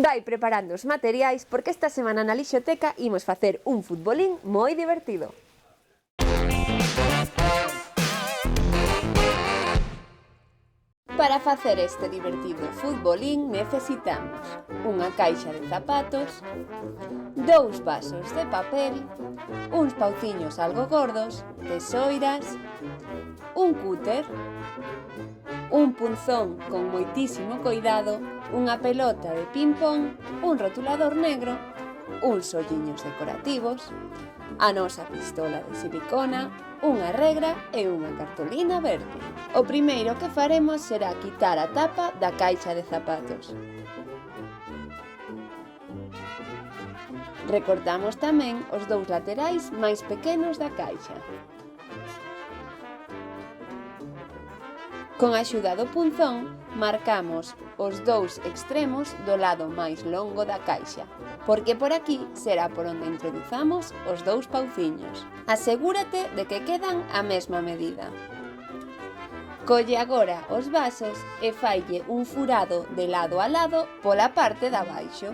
Vai preparando os materiais porque esta semana na Lixoteca imos facer un futbolín moi divertido. Para facer este divertido futbolín necesitamos unha caixa de zapatos, 2 vasos de papel, uns pauciños algo gordos, tesoiras, un cúter, un punzón con moitísimo coidado, unha pelota de ping-pong, un rotulador negro, uns olliños decorativos, a nosa pistola de silicona, unha regra e unha cartolina verde. O primeiro que faremos será quitar a tapa da caixa de zapatos. Recortamos tamén os dous laterais máis pequenos da caixa. Con a axuda do punzón, marcamos os dous extremos do lado máis longo da caixa, porque por aquí será por onde introduzamos os dous pauciños. Asegúrate de que quedan a mesma medida. Colle agora os vasos e faille un furado de lado a lado pola parte de abaixo.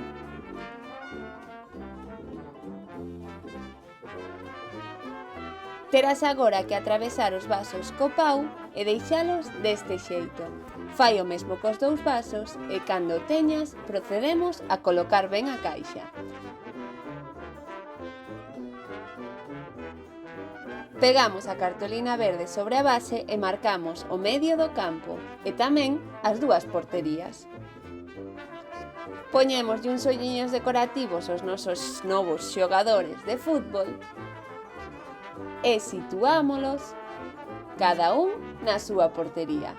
Terás agora que atravesar os vasos co pau e deixalos deste xeito. Fai o mesmo cos dous vasos e cando o teñas procedemos a colocar ben a caixa. Pegamos a cartolina verde sobre a base e marcamos o medio do campo e tamén as dúas porterías. Poñémoslle uns olliños decorativos aos nosos novos xogadores de fútbol e situámolos cada un na súa portería.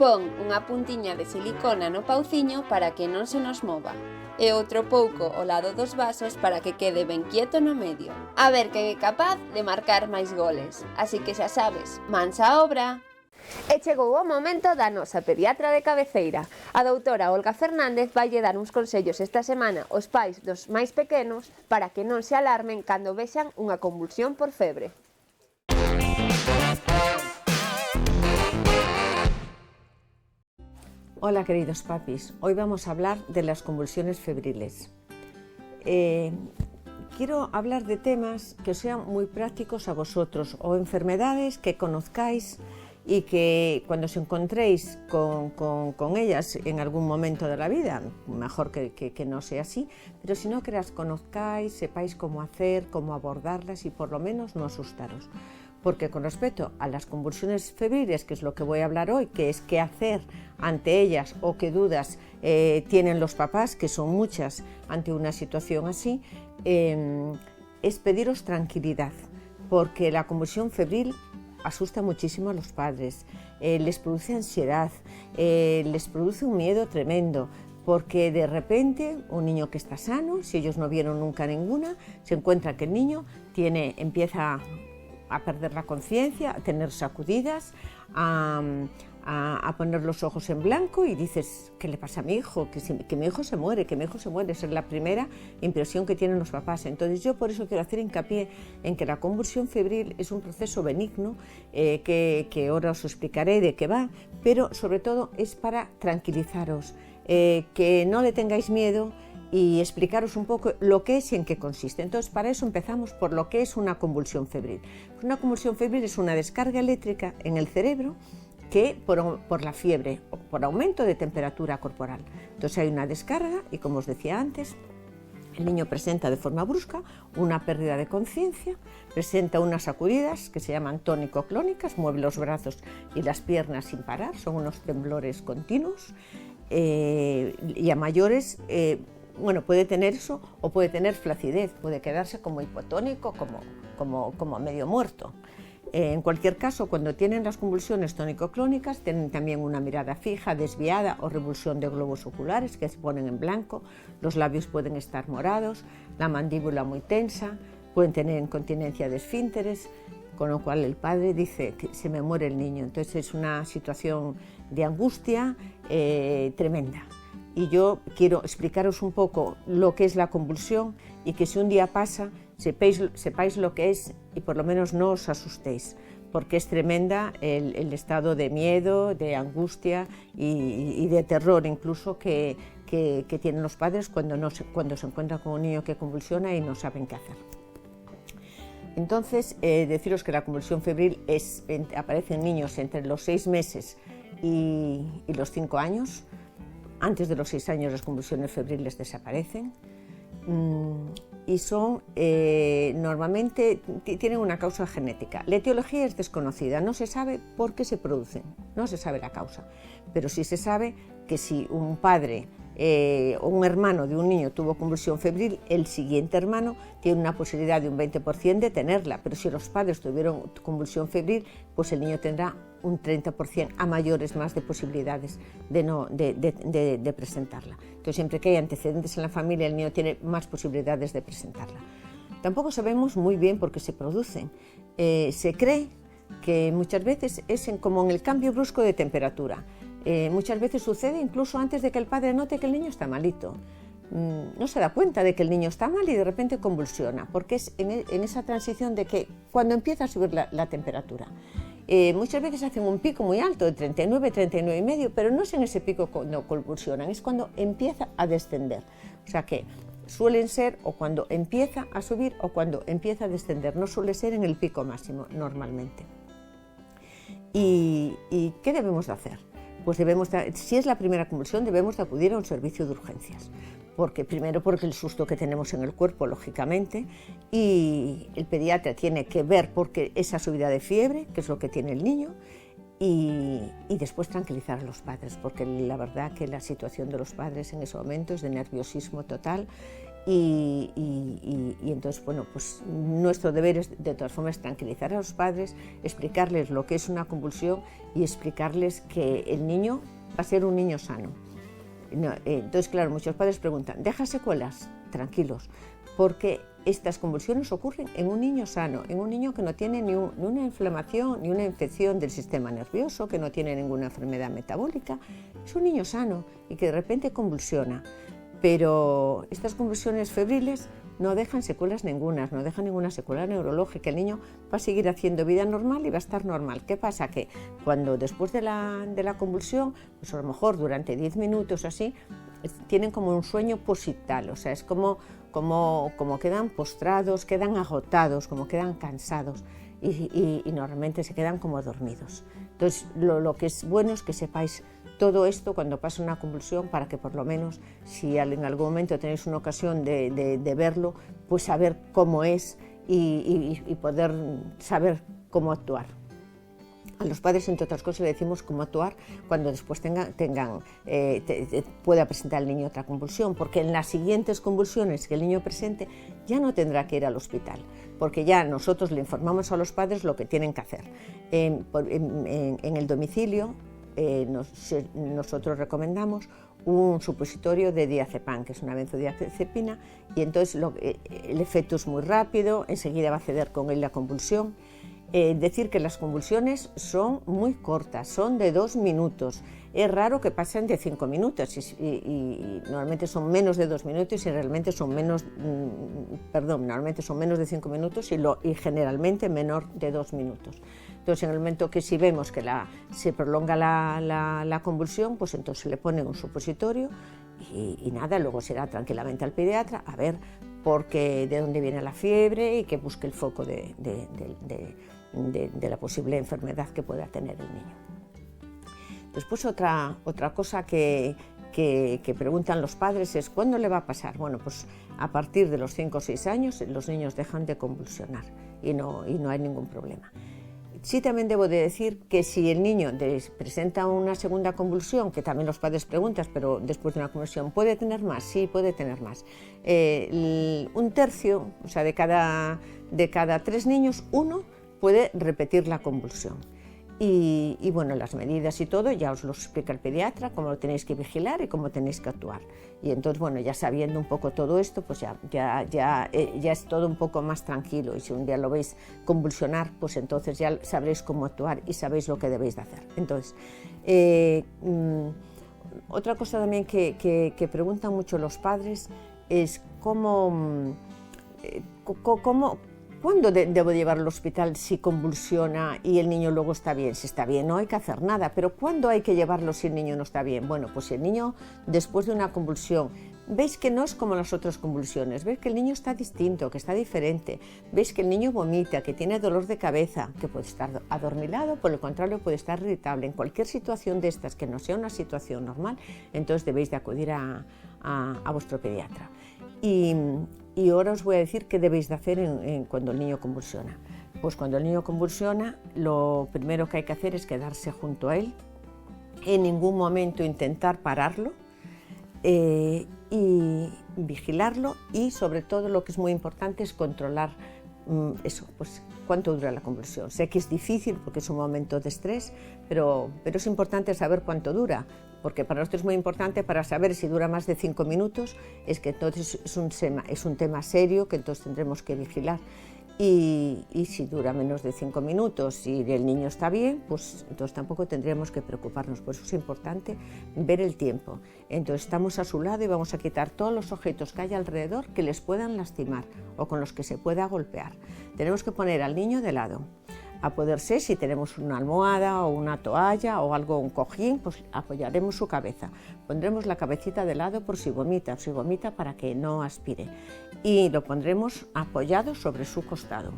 Pon unha puntiña de silicona no pauciño para que non se nos mova e outro pouco ao lado dos vasos para que quede ben quieto no medio. A ver quen é capaz de marcar máis goles. Así que xa sabes, mans á obra! E chegou o momento da nosa pediatra de cabeceira. A doutora Olga Fernández vaille dar uns consellos esta semana aos pais dos máis pequenos para que non se alarmen cando vexan unha convulsión por febre. Hola queridos papis, hoy vamos a hablar de las convulsiones febriles. Quiero hablar de temas que os sean muy prácticos a vosotros o enfermedades que conozcáis y que cuando os encontréis con ellas en algún momento de la vida, mejor que no sea así, pero si no que las conozcáis, sepáis cómo hacer, cómo abordarlas y por lo menos no asustaros. Porque con respecto a las convulsiones febriles, que es lo que voy a hablar hoy, que es qué hacer ante ellas o qué dudas tienen los papás, que son muchas ante una situación así, es pediros tranquilidad, porque la convulsión febril asusta muchísimo a los padres, les produce ansiedad, les produce un miedo tremendo, porque de repente un niño que está sano, si ellos no vieron nunca ninguna, se encuentra que el niño empieza a perder la conciencia, a tener sacudidas, a poner los ojos en blanco y dices, ¿qué le pasa a mi hijo? Que mi hijo se muere, que mi hijo se muere. Esa es la primera impresión que tienen los papás. Entonces yo por eso quiero hacer hincapié en que la convulsión febril es un proceso benigno que ahora os explicaré de qué va, pero sobre todo es para tranquilizaros, que no le tengáis miedo y explicaros un poco lo que es y en qué consiste. Entonces, para eso empezamos por lo que es una convulsión febril. Una convulsión febril es una descarga eléctrica en el cerebro que por la fiebre o por aumento de temperatura corporal. Entonces hay una descarga y, como os decía antes, el niño presenta de forma brusca una pérdida de conciencia, presenta unas sacudidas que se llaman tónico-clónicas, mueve los brazos y las piernas sin parar, son unos temblores continuos, y a mayores puede tener eso o puede tener flacidez, puede quedarse como hipotónico, como medio muerto. En cualquier caso, cuando tienen las convulsiones tónico-clónicas, tienen también una mirada fija, desviada o revulsión de globos oculares que se ponen en blanco, los labios pueden estar morados, la mandíbula muy tensa, pueden tener incontinencia de esfínteres, con lo cual el padre dice que se me muere el niño. Entonces es una situación de angustia tremenda. Y yo quiero explicaros un poco lo que es la convulsión y que si un día pasa, sepáis lo que es y por lo menos no os asustéis, porque es tremenda el estado de miedo, de angustia y de terror incluso que tienen los padres cuando se encuentran con un niño que convulsiona y no saben qué hacer. Entonces, deciros que la convulsión febril aparece en niños entre los 6 meses y los 5 años. Antes de los 6 años las convulsiones febriles desaparecen y normalmente tienen una causa genética. La etiología es desconocida, no se sabe por qué se producen, no se sabe la causa, pero sí se sabe que si un padre o un hermano de un niño tuvo convulsión febril, el siguiente hermano tiene una posibilidad de un 20% de tenerla, pero si los padres tuvieron convulsión febril, pues el niño tendrá un 30% a mayores más de posibilidades de presentarla. Entonces, siempre que hay antecedentes en la familia, el niño tiene más posibilidades de presentarla. Tampoco sabemos muy bien por qué se producen. Se cree que muchas veces es como en el cambio brusco de temperatura. Muchas veces sucede incluso antes de que el padre note que el niño está malito. No se da cuenta de que el niño está mal y de repente convulsiona, porque es en esa transición de que cuando empieza a subir la temperatura. Muchas veces hacen un pico muy alto de 39, 39,5, pero no es en ese pico cuando convulsionan, es cuando empieza a descender. O sea que suelen ser o cuando empieza a subir o cuando empieza a descender, no suele ser en el pico máximo normalmente. ¿Y qué debemos de hacer? Pues si es la primera convulsión, debemos de acudir a un servicio de urgencias. Primero porque el susto que tenemos en el cuerpo, lógicamente, y el pediatra tiene que ver porque esa subida de fiebre, que es lo que tiene el niño, y después tranquilizar a los padres, porque la verdad que la situación de los padres en ese momento es de nerviosismo total. Y entonces, bueno, pues nuestro deber es de todas formas tranquilizar a los padres, explicarles lo que es una convulsión y explicarles que el niño va a ser un niño sano. Entonces, claro, muchos padres preguntan, ¿deja secuelas? Tranquilos, porque estas convulsiones ocurren en un niño sano, en un niño que no tiene ni una inflamación ni una infección del sistema nervioso, que no tiene ninguna enfermedad metabólica, es un niño sano y que de repente convulsiona. Pero estas convulsiones febriles no dejan secuelas ningunas, no dejan ninguna secuela neurológica. El niño va a seguir haciendo vida normal y va a estar normal. ¿Qué pasa? Que cuando después de la convulsión, pues a lo mejor durante 10 minutos así, tienen como un sueño posital, o sea, es como quedan postrados, quedan agotados, como quedan cansados y normalmente se quedan como dormidos. Entonces, lo que es bueno es que sepáis todo esto cuando pasa una convulsión para que por lo menos, si en algún momento tenéis una ocasión de verlo, pues saber cómo es y poder saber cómo actuar. A los padres, entre otras cosas, le decimos cómo actuar cuando después pueda presentar el niño otra convulsión, porque en las siguientes convulsiones que el niño presente ya no tendrá que ir al hospital, porque ya nosotros le informamos a los padres lo que tienen que hacer. En el domicilio, nosotros recomendamos un supositorio de diazepam, que es una benzodiazepina, y entonces el efecto es muy rápido, enseguida va a ceder con él la convulsión. Decir que las convulsiones son muy cortas, son de 2 minutos. Es raro que pasen de 5 minutos y normalmente son menos de 2 minutos y realmente son normalmente son menos de 5 minutos y generalmente menor de 2 minutos. Entonces, en el momento que si vemos que se prolonga la convulsión, pues entonces se le pone un supositorio y nada, luego se irá tranquilamente al pediatra a ver de dónde viene la fiebre y que busque el foco de la posible enfermedad que pueda tener el niño. Después otra cosa que preguntan los padres es ¿cuándo le va a pasar? Bueno, pues a partir de los 5 o 6 años los niños dejan de convulsionar y no hay ningún problema. Sí, también debo de decir que si el niño presenta una segunda convulsión, que también los padres preguntan, pero después de una convulsión, ¿puede tener más? Sí, puede tener más. Un tercio, o sea, de cada 3 niños, uno puede repetir la convulsión. Y bueno, las medidas y todo ya os lo explica el pediatra, cómo lo tenéis que vigilar y cómo tenéis que actuar. Y entonces, bueno, ya sabiendo un poco todo esto, pues ya es todo un poco más tranquilo. Y si un día lo veis convulsionar, pues entonces ya sabréis cómo actuar y sabéis lo que debéis de hacer. Entonces, otra cosa también que preguntan mucho los padres es cómo ¿cuándo debo llevar al hospital si convulsiona y el niño luego está bien? Si está bien no hay que hacer nada, pero ¿cuándo hay que llevarlo si el niño no está bien? Bueno, pues si el niño después de una convulsión, veis que no es como las otras convulsiones, veis que el niño está distinto, que está diferente, veis que el niño vomita, que tiene dolor de cabeza, que puede estar adormilado, por el contrario puede estar irritable. En cualquier situación de estas que no sea una situación normal, entonces debéis de acudir a vuestro pediatra. Y ahora os voy a decir qué debéis de hacer cuando el niño convulsiona. Pues cuando el niño convulsiona, lo primero que hay que hacer es quedarse junto a él, en ningún momento intentar pararlo, y vigilarlo, y sobre todo lo que es muy importante es controlar eso, pues cuánto dura la convulsión. Sé que es difícil porque es un momento de estrés, pero es importante saber cuánto dura, porque para nosotros es muy importante para saber si dura más de 5 minutos, es que entonces es un tema serio que entonces tendremos que vigilar. Y si dura menos de 5 minutos y el niño está bien, pues entonces tampoco tendríamos que preocuparnos. Por eso es importante ver el tiempo. Entonces estamos a su lado y vamos a quitar todos los objetos que hay alrededor que les puedan lastimar o con los que se pueda golpear. Tenemos que poner al niño de lado. A poder ser, si tenemos una almohada o una toalla o algo, un cojín, pues apoyaremos su cabeza. Pondremos la cabecita de lado por si vomita para que no aspire. Y lo pondremos apoyado sobre su costado.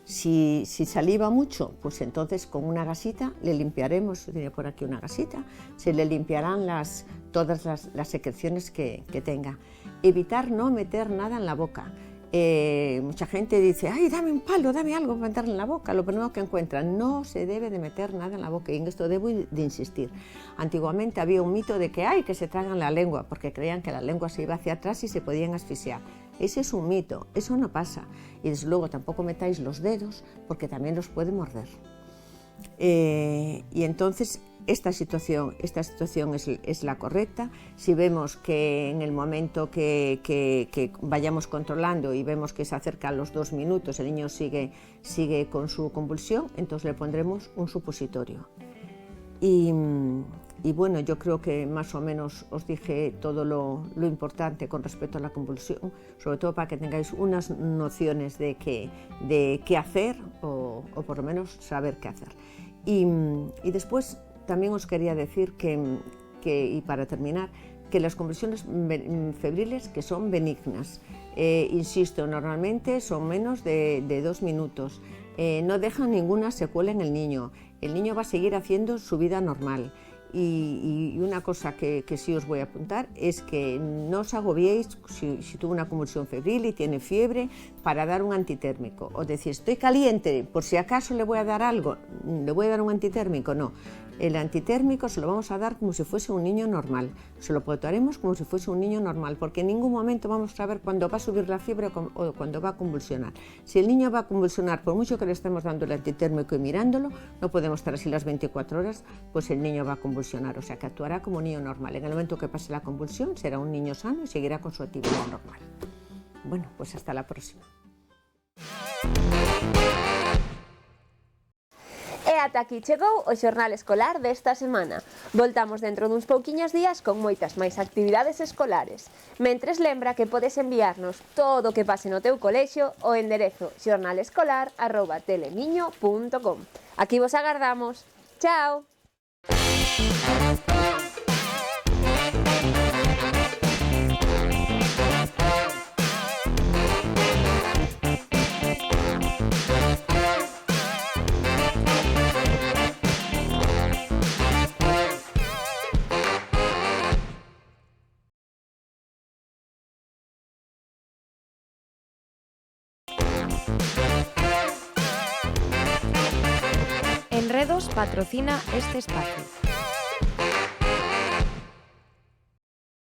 Si saliva mucho, pues entonces con una gasita le limpiaremos, tiene por aquí una gasita, se le limpiarán todas las secreciones que tenga. Evitar no meter nada en la boca. Mucha gente dice, ay, dame un palo, dame algo para meterle en la boca. Lo primero que encuentran, no se debe de meter nada en la boca, y en esto debo de insistir. Antiguamente había un mito de que se tragan la lengua, porque creían que la lengua se iba hacia atrás y se podían asfixiar. Ese es un mito, eso no pasa. Y desde luego tampoco metáis los dedos, porque también los puede morder. Y entonces esta situación es la correcta. Si vemos que en el momento que vayamos controlando y vemos que se acerca a los 2 minutos, el niño sigue con su convulsión, entonces le pondremos un supositorio. Y bueno, yo creo que más o menos os dije todo lo importante con respecto a la convulsión, sobre todo para que tengáis unas nociones de qué hacer o por lo menos saber qué hacer. Y después también os quería decir y para terminar, que las convulsiones febriles que son benignas, insisto, normalmente son menos de 2 minutos, no dejan ninguna secuela en el niño va a seguir haciendo su vida normal. Y una cosa que sí os voy a apuntar es que no os agobiéis si tuvo una convulsión febril y tiene fiebre para dar un antitérmico, o decir estoy caliente, por si acaso le voy a dar algo, le voy a dar un antitérmico. No, el antitérmico se lo vamos a dar como si fuese un niño normal, se lo trataremos como si fuese un niño normal, porque en ningún momento vamos a saber cuándo va a subir la fiebre o cuándo va a convulsionar. Si el niño va a convulsionar, por mucho que le estemos dando el antitérmico y mirándolo, no podemos estar así las 24 horas, pues el niño va a convulsionar, o sea que actuará como un niño normal. En el momento que pase la convulsión será un niño sano y seguirá con su actividad normal. Bueno, pues hasta la próxima. E ata aquí chegou o xornal escolar desta semana. Voltamos dentro duns pouquiños días con moitas máis actividades escolares. Mentres lembra que podes enviarnos todo o que pase no teu colexio ao enderezo xornalescolar@telemiño.com. Aquí vos agardamos. Chao! Enredos patrocina este espacio.